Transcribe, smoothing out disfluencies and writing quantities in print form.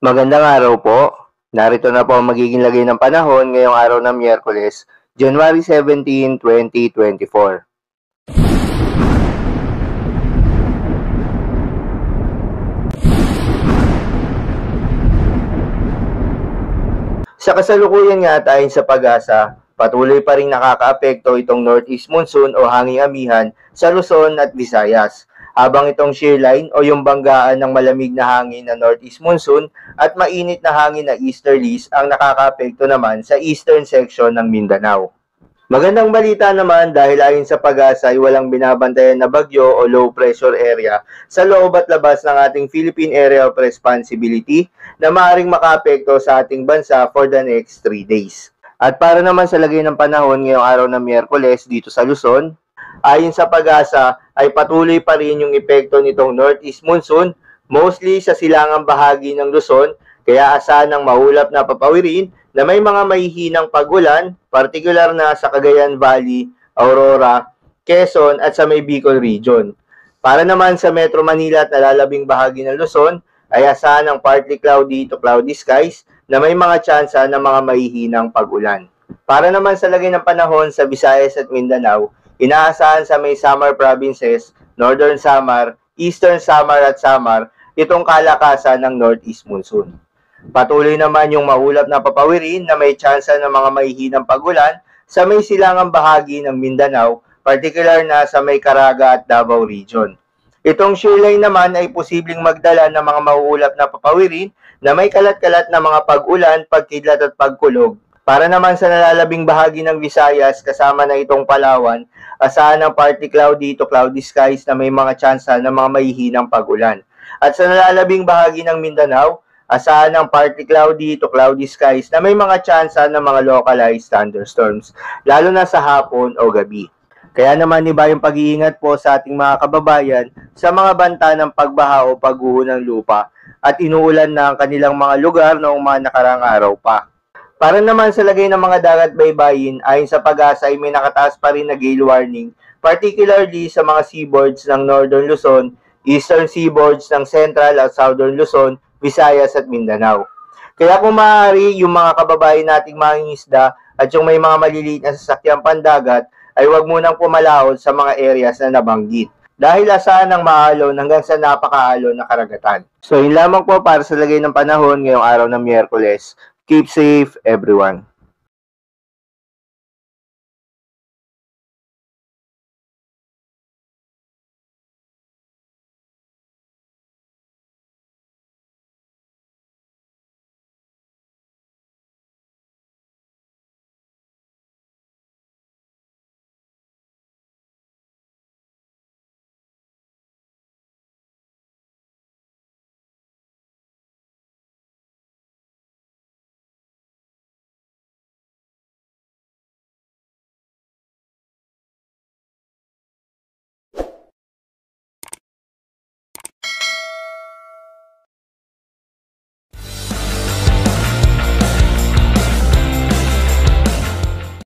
Magandang araw po. Narito na po ang magiging lagay ng panahon ngayong araw ng Miyerkules, January 17, 2024. Sa kasalukuyan nga at ayon sa Pag-asa, patuloy pa rin nakakaapekto itong northeast monsoon o hanging amihan sa Luzon at Visayas, habang itong shear line o yung banggaan ng malamig na hangin na northeast monsoon at mainit na hangin na easterlies ang nakakaapekto naman sa eastern section ng Mindanao. Magandang balita naman dahil ayon sa Pag-asa ay walang binabantayan na bagyo o low pressure area sa loob at labas ng ating Philippine Area of Responsibility na maaaring makaapekto sa ating bansa for the next 3 days. At para naman sa lagay ng panahon ngayong araw ng Miyerkules dito sa Luzon, ayon sa Pag-asa ay patuloy pa rin yung epekto nitong northeast monsoon mostly sa silangang bahagi ng Luzon, kaya asahan ng maulap na papawirin na may mga mahihinang pag-ulan, partikular na sa Cagayan Valley, Aurora, Quezon at sa may Bicol region. Para naman sa Metro Manila at nalalabing bahagi ng Luzon, ay asahan ng partly cloudy to cloudy skies na may mga tsansa ng mga mahihinang pag-ulan. Para naman sa lagay ng panahon sa Visayas at Mindanao, inaasahan sa may Samar provinces, Northern Samar, Eastern Samar at Samar, itong kalakasan ng northeast monsoon. Patuloy naman yung maulap na papawirin na may tsansa ng mga mahihinang pag-ulan sa may silangang bahagi ng Mindanao, partikular na sa may Caraga at Davao region. Itong shear line naman ay posibleng magdala ng mga mauulap na papawirin na may kalat-kalat na mga pag-ulan, pagkidlat at pagkulog. Para naman sa nalalabing bahagi ng Visayas kasama na itong Palawan, asahan ng partly cloudy to cloudy skies na may mga tsansa ng mga mahihinang pag-ulan. At sa nalalabing bahagi ng Mindanao, asahan ng partly cloudy to cloudy skies na may mga tsansa ng mga localized thunderstorms, lalo na sa hapon o gabi. Kaya naman iba yung pag-iingat po sa ating mga kababayan sa mga banta ng pagbaha o pagguho ng lupa at inuulan na ang kanilang mga lugar noong mga nakarang araw pa. Para naman sa lagay ng mga dagat baybayin, ayon sa Pag-asa ay may nakataas pa rin na gale warning, particularly sa mga seaboards ng Northern Luzon, Eastern seaboards ng Central at Southern Luzon, Visayas at Mindanao. Kaya kung maaari, yung mga kababayan nating mangingisda at yung may mga maliliit na sasakyang pandagat ay huwag munang pumalaot sa mga areas na nabanggit dahil asahan ng maalon hanggang sa napakaalon na karagatan. So yun lamang po para sa lagay ng panahon ngayong araw ng Miyerkules. Keep safe everyone.